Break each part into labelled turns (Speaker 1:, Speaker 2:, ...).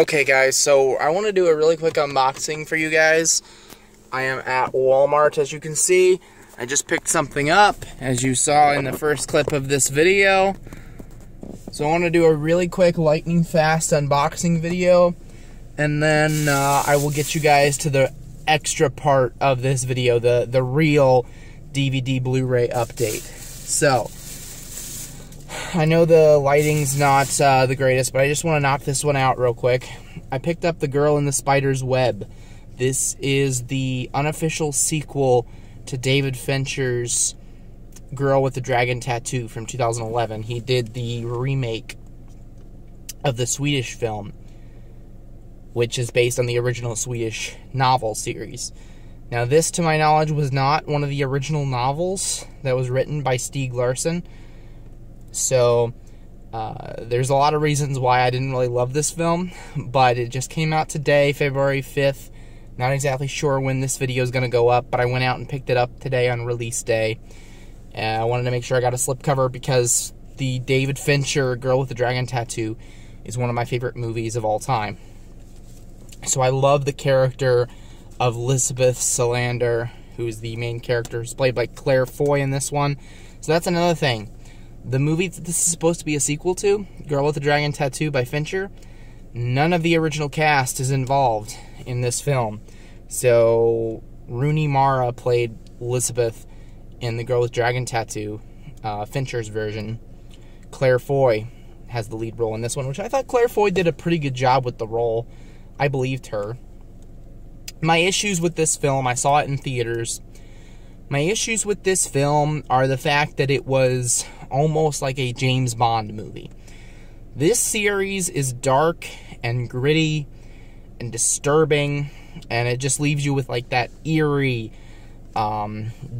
Speaker 1: Okay guys, so I want to do a really quick unboxing for you guys. I am at Walmart, as you can see. I just picked something up, as you saw in the first clip of this video. So I want to do a really quick lightning fast unboxing video, and then I will get you guys to the extra part of this video, the real DVD Blu-ray update. So I know the lighting's not the greatest, but I just want to knock this one out real quick. I picked up The Girl in the Spider's Web. This is the unofficial sequel to David Fincher's Girl with the Dragon Tattoo from 2011. He did the remake of the Swedish film, which is based on the original Swedish novel series. Now, this, to my knowledge, was not one of the original novels that was written by Stieg Larsson. So, there's a lot of reasons why I didn't really love this film, but it just came out today, February 5th. Not exactly sure when this video is going to go up, but I went out and picked it up today on release day. I wanted to make sure I got a slipcover because the David Fincher Girl with the Dragon Tattoo is one of my favorite movies of all time. So I love the character of Lisbeth Salander, who is the main character, who's played by Claire Foy in this one. So that's another thing. The movie that this is supposed to be a sequel to, Girl with the Dragon Tattoo by Fincher, none of the original cast is involved in this film. So Rooney Mara played Elizabeth in The Girl with Dragon Tattoo, Fincher's version. Claire Foy has the lead role in this one, which I thought Claire Foy did a pretty good job with the role. I believed her. My issues with this film, I saw it in theaters. My issues with this film are the fact that it was almost like a James Bond movie. This series is dark and gritty and disturbing, and it just leaves you with like that eerie,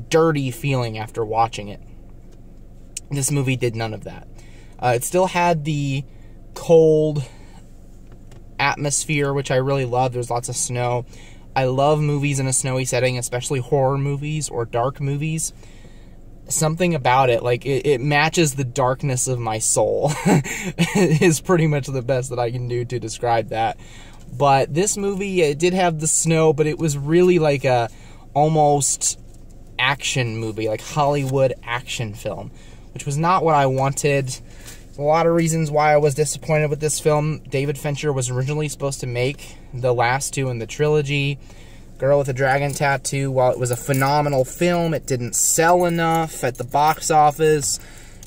Speaker 1: dirty feeling after watching it. This movie did none of that. It still had the cold atmosphere, which I really love. There's lots of snow. I love movies in a snowy setting, especially horror movies or dark movies. Something about it, like, it matches the darkness of my soul. Is pretty much the best that I can do to describe that. But this movie, it did have the snow, but it was really like a almost action movie, like Hollywood action film, which was not what I wanted. A lot of reasons why I was disappointed with this film. David Fincher was originally supposed to make the last two in the trilogy. Girl with a Dragon Tattoo, while it was a phenomenal film, it didn't sell enough at the box office,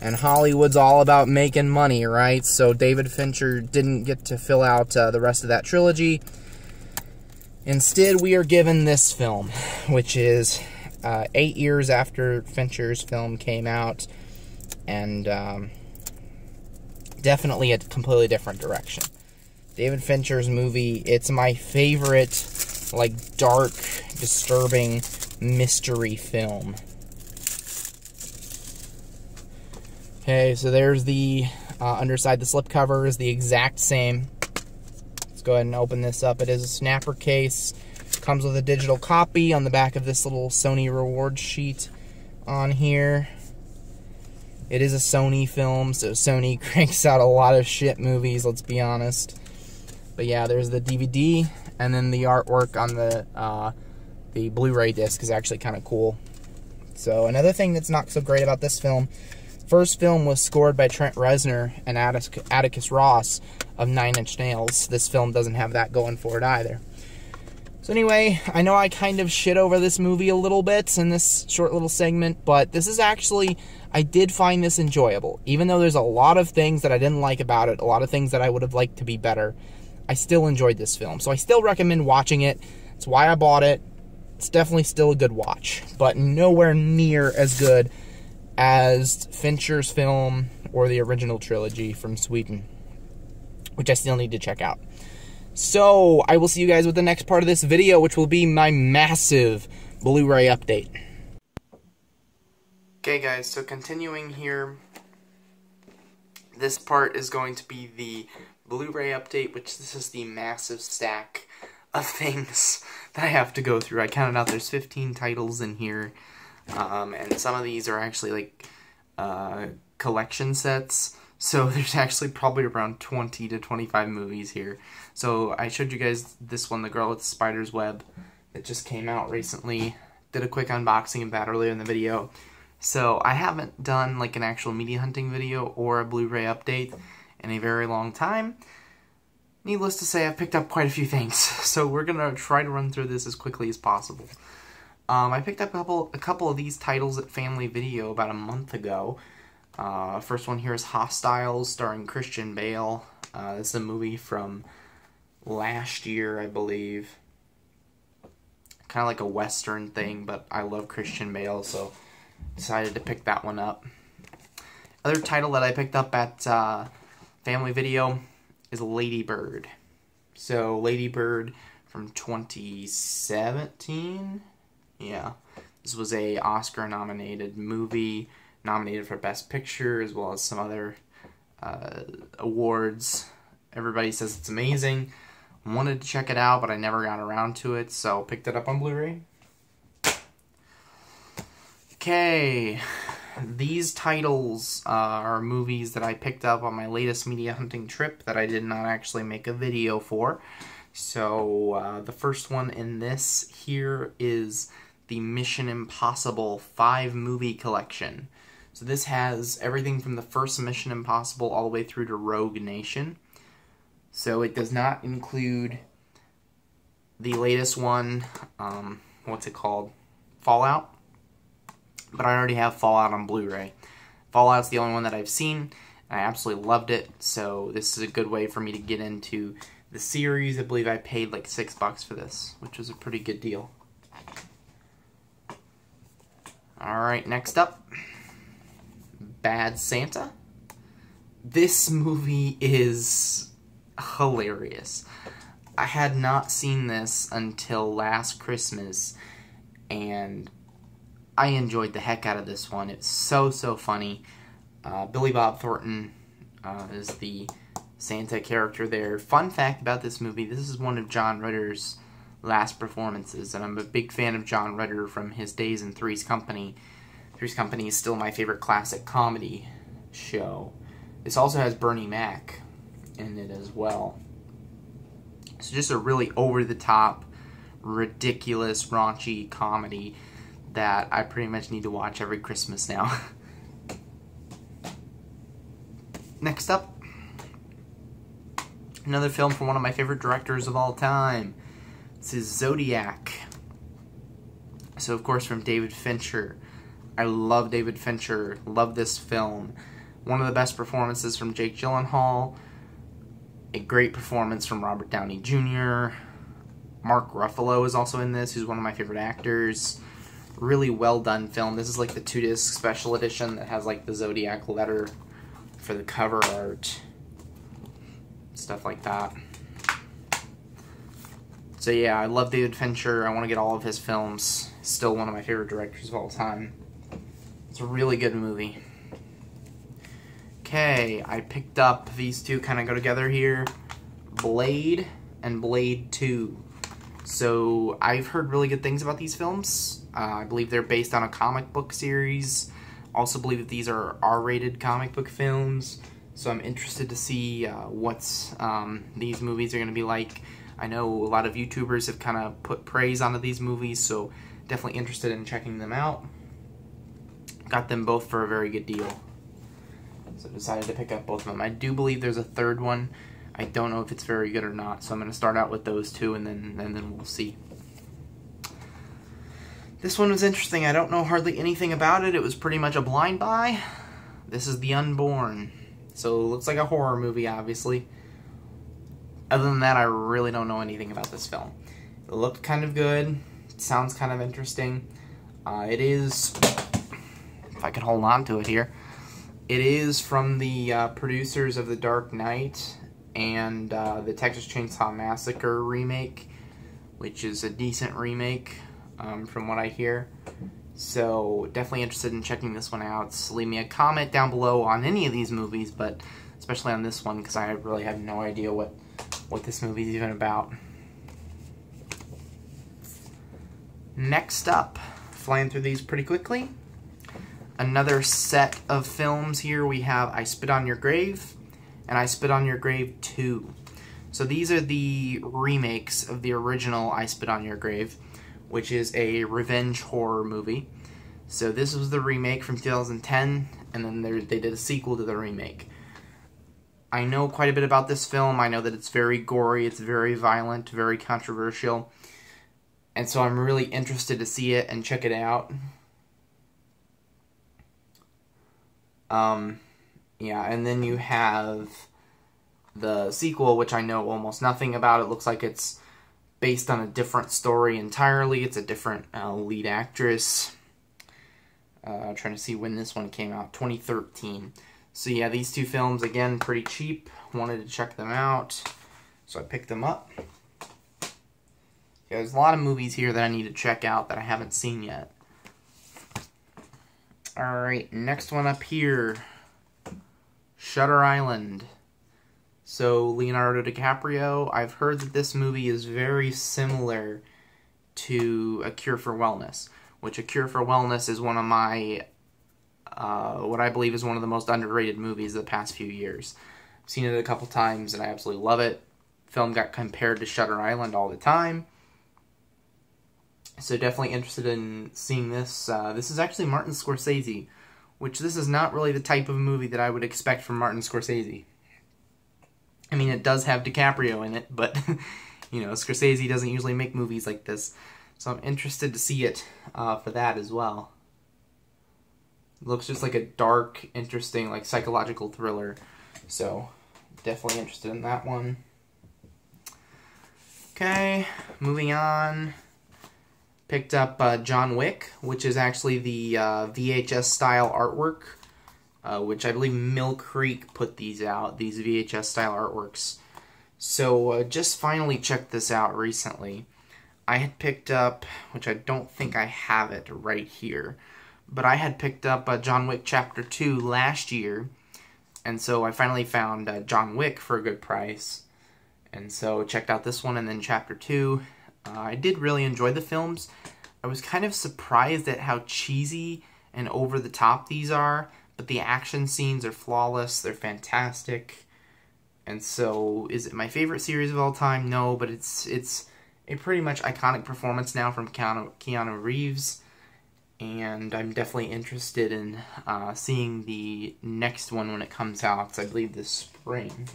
Speaker 1: and Hollywood's all about making money, right? So David Fincher didn't get to fill out the rest of that trilogy. Instead, we are given this film, which is 8 years after Fincher's film came out, and definitely a completely different direction. David Fincher's movie, it's my favorite, like, dark, disturbing mystery film. Okay, so there's the underside. The slipcover is the exact same. Let's go ahead and open this up. It is a snapper case. Comes with a digital copy on the back of this little Sony reward sheet on here. It is a Sony film, so Sony cranks out a lot of shit movies, let's be honest. But yeah, there's the DVD, and then the artwork on the Blu-ray disc is actually kind of cool. So another thing that's not so great about this film, first film was scored by Trent Reznor and Atticus Ross of Nine Inch Nails. This film doesn't have that going for it either. So anyway, I know I kind of shit over this movie a little bit in this short little segment, but this is actually, I did find this enjoyable. Even though there's a lot of things that I didn't like about it, a lot of things that I would have liked to be better, I still enjoyed this film. So I still recommend watching it. That's why I bought it. It's definitely still a good watch, but nowhere near as good as Fincher's film or the original trilogy from Sweden, which I still need to check out. So, I will see you guys with the next part of this video, which will be my massive Blu-ray update. Okay guys, so continuing here, this part is going to be the Blu-ray update, which this is the massive stack of things that I have to go through. I counted out there's 15 titles in here, and some of these are actually like collection sets. So there's actually probably around 20 to 25 movies here. So I showed you guys this one, The Girl with the Spider's Web, that just came out recently. Did a quick unboxing of that earlier in the video. So I haven't done like an actual media hunting video or a Blu-ray update in a very long time. Needless to say, I've picked up quite a few things. So we're going to try to run through this as quickly as possible. I picked up a couple of these titles at Family Video about a month ago. First one here is Hostiles, starring Christian Bale. This is a movie from last year, I believe. Kind of like a Western thing, but I love Christian Bale, so decided to pick that one up. Other title that I picked up at Family Video is Lady Bird. So, Lady Bird from 2017? Yeah. This was a Oscar-nominated movie, nominated for Best Picture, as well as some other awards. Everybody says it's amazing. Wanted to check it out, but I never got around to it, so picked it up on Blu-ray. Okay, these titles are movies that I picked up on my latest media hunting trip that I did not actually make a video for. So, the first one in this here is the Mission Impossible 5 movie collection. So this has everything from the first Mission Impossible all the way through to Rogue Nation. So it does not include the latest one, what's it called? Fallout. But I already have Fallout on Blu-ray. Fallout's the only one that I've seen. I absolutely loved it, so this is a good way for me to get into the series. I believe I paid like $6 for this, which was a pretty good deal. Alright, next up, Bad Santa. This movie is hilarious. I had not seen this until last Christmas, and I enjoyed the heck out of this one. It's so funny. Billy Bob Thornton is the Santa character there. Fun fact about this movie, this is one of John Ritter's last performances, and I'm a big fan of John Ritter from his days in Three's Company. Three's Company is still my favorite classic comedy show. This also has Bernie Mac in it as well. So just a really over-the-top, ridiculous, raunchy comedy that I pretty much need to watch every Christmas now. Next up, another film from one of my favorite directors of all time. This is Zodiac. So, of course, from David Fincher. I love David Fincher. Love this film. One of the best performances from Jake Gyllenhaal. A great performance from Robert Downey Jr. Mark Ruffalo is also in this, who's one of my favorite actors. Really well done film. This is like the 2-disc special edition that has like the Zodiac letter for the cover art. Stuff like that. So yeah, I love David Fincher. I want to get all of his films. Still one of my favorite directors of all time. It's a really good movie. Okay, I picked up these two kind of go together here. Blade and Blade 2. So I've heard really good things about these films. I believe they're based on a comic book series. Also believe that these are R-rated comic book films. So I'm interested to see what these movies are going to be like. I know a lot of YouTubers have kind of put praise onto these movies, so definitely interested in checking them out. Got them both for a very good deal. So decided to pick up both of them. I do believe there's a third one. I don't know if it's very good or not, so I'm going to start out with those two and then we'll see. This one was interesting. I don't know hardly anything about it. It was pretty much a blind buy. This is The Unborn. So it looks like a horror movie, obviously. Other than that, I really don't know anything about this film. It looked kind of good. It sounds kind of interesting. It is, if I can hold on to it here, it is from the producers of The Dark Knight and the Texas Chainsaw Massacre remake, which is a decent remake from what I hear. So definitely interested in checking this one out. Leave me a comment down below on any of these movies, but especially on this one because I really have no idea what this movie is even about. Next up, flying through these pretty quickly, another set of films here. We have I Spit on Your Grave and I Spit on Your Grave 2. So these are the remakes of the original I Spit on Your Grave, which is a revenge horror movie. So this was the remake from 2010, and then they did a sequel to the remake. I know quite a bit about this film. I know that it's very gory, it's very violent, very controversial, and so I'm really interested to see it and check it out. Yeah, and then you have the sequel, which I know almost nothing about. It looks like it's based on a different story entirely. It's a different lead actress. Trying to see when this one came out. 2013. So yeah, these two films, again, pretty cheap. Wanted to check them out, so I picked them up. Yeah, there's a lot of movies here that I need to check out that I haven't seen yet. Alright, next one up here. Shutter Island. So, Leonardo DiCaprio, I've heard that this movie is very similar to A Cure for Wellness, which A Cure for Wellness is one of my, what I believe is one of the most underrated movies of the past few years. I've seen it a couple times and I absolutely love it. The film got compared to Shutter Island all the time. So definitely interested in seeing this. This is actually Martin Scorsese, which this is not really the type of movie that I would expect from Martin Scorsese. I mean, it does have DiCaprio in it, but, you know, Scorsese doesn't usually make movies like this. So I'm interested to see it for that as well. It looks just like a dark, interesting, like, psychological thriller. So, definitely interested in that one. Okay, moving on. Picked up John Wick, which is actually the VHS-style artwork. Which I believe Mill Creek put these out, these VHS-style artworks. So, just finally checked this out recently. I had picked up, which I don't think I have it right here, but I had picked up John Wick Chapter 2 last year, and so I finally found John Wick for a good price. And so, checked out this one and then Chapter 2. I did really enjoy the films. I was kind of surprised at how cheesy and over-the-top these are. But the action scenes are flawless, they're fantastic, and so, is it my favorite series of all time? No, but it's a pretty much iconic performance now from Keanu Reeves, and I'm definitely interested in seeing the next one when it comes out, because I believe this spring.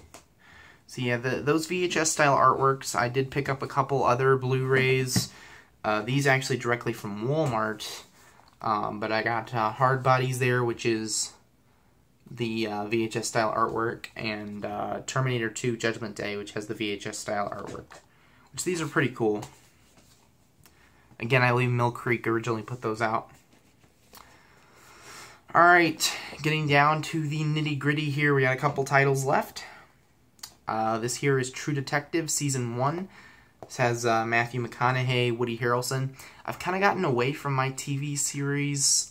Speaker 1: So yeah, those VHS-style artworks, I did pick up a couple other Blu-rays, these actually directly from Walmart. But I got Hard Bodies there, which is the VHS-style artwork, and Terminator 2 Judgment Day, which has the VHS-style artwork. Which these are pretty cool. Again, I believe Mill Creek originally put those out. Alright, getting down to the nitty-gritty here, we got a couple titles left. This here is True Detective Season 1. This has Matthew McConaughey, Woody Harrelson. I've kind of gotten away from my TV series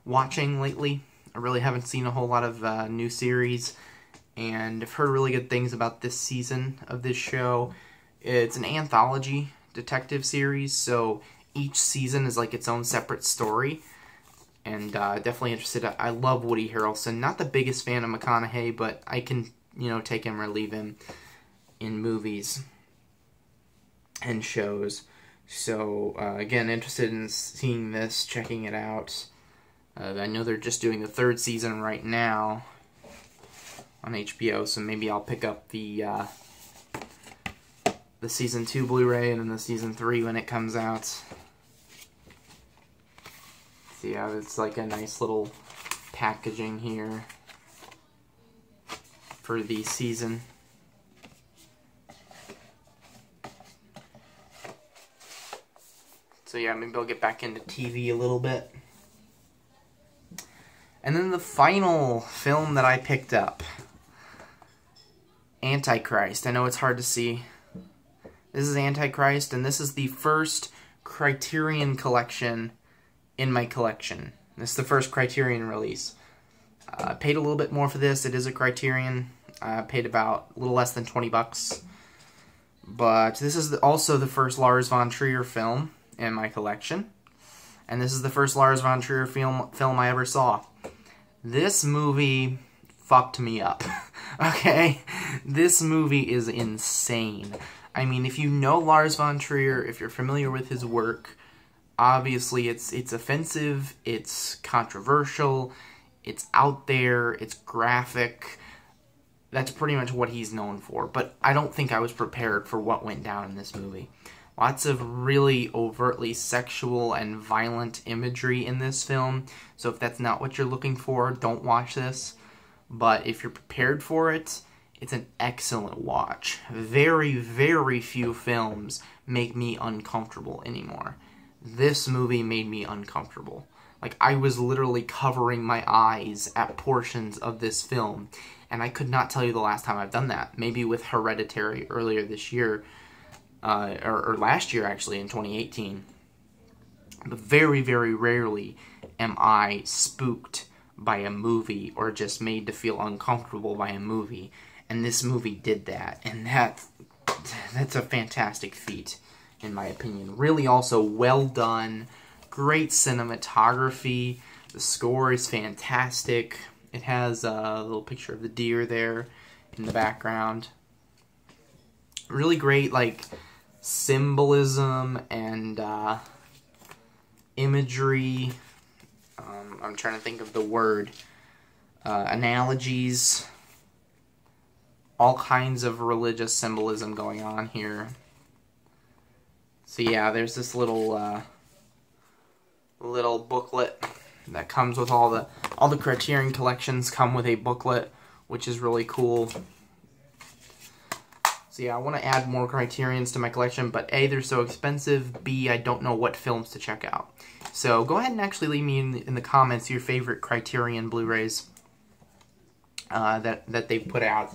Speaker 1: watching lately. I really haven't seen a whole lot of new series, and I've heard really good things about this season of this show. It's an anthology detective series, so each season is like its own separate story, and definitely interested. I love Woody Harrelson. Not the biggest fan of McConaughey, but I can, you know, take him or leave him in movies and shows. So, again, interested in seeing this, checking it out. I know they're just doing the 3rd season right now on HBO, so maybe I'll pick up the Season 2 Blu-ray and then the Season 3 when it comes out. So yeah, it's like a nice little packaging here for the season. So yeah, maybe I'll get back into TV a little bit. And then the final film that I picked up, Antichrist. I know it's hard to see. This is Antichrist, and this is the first Criterion collection in my collection. This is the first Criterion release. I paid a little bit more for this. It is a Criterion. I paid about a little less than 20 bucks. But this is also the first Lars von Trier film in my collection. and this is the first Lars von Trier film I ever saw. This movie fucked me up. Okay? This movie is insane. I mean, if you know Lars von Trier, if you're familiar with his work, obviously it's offensive, it's controversial, it's out there, it's graphic. That's pretty much what he's known for. But I don't think I was prepared for what went down in this movie. Lots of really overtly sexual and violent imagery in this film. So if that's not what you're looking for, don't watch this. But if you're prepared for it, it's an excellent watch. Very, very few films make me uncomfortable anymore. This movie made me uncomfortable. Like, I was literally covering my eyes at portions of this film. And I could not tell you the last time I've done that. Maybe with Hereditary earlier this year. Or last year, actually, in 2018. But very, very rarely am I spooked by a movie or just made to feel uncomfortable by a movie. And this movie did that. And that's a fantastic feat, in my opinion. Really also well done. Great cinematography. The score is fantastic. It has a little picture of the deer there in the background. Really great, like, symbolism and imagery. I'm trying to think of the word. Analogies. All kinds of religious symbolism going on here. So yeah, there's this little booklet that comes with all the Criterion collections come with a booklet, which is really cool. So yeah, I want to add more Criterions to my collection, but A, they're so expensive, B, I don't know what films to check out. So go ahead and actually leave me in the comments your favorite Criterion Blu-rays that they've put out,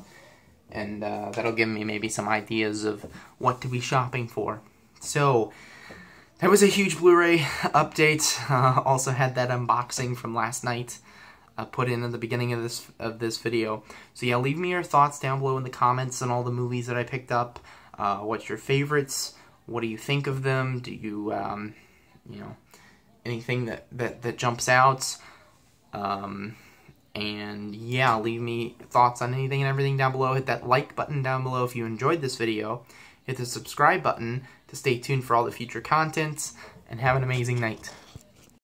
Speaker 1: and that'll give me maybe some ideas of what to be shopping for. So that was a huge Blu-ray update. Also had that unboxing from last night put in at the beginning of this video. So yeah, leave me your thoughts down below in the comments on all the movies that I picked up. What's your favorites? What do you think of them? Do you, you know, anything that jumps out? And yeah, leave me thoughts on anything and everything down below. Hit that like button down below if you enjoyed this video. Hit the subscribe button to stay tuned for all the future content. And have an amazing night.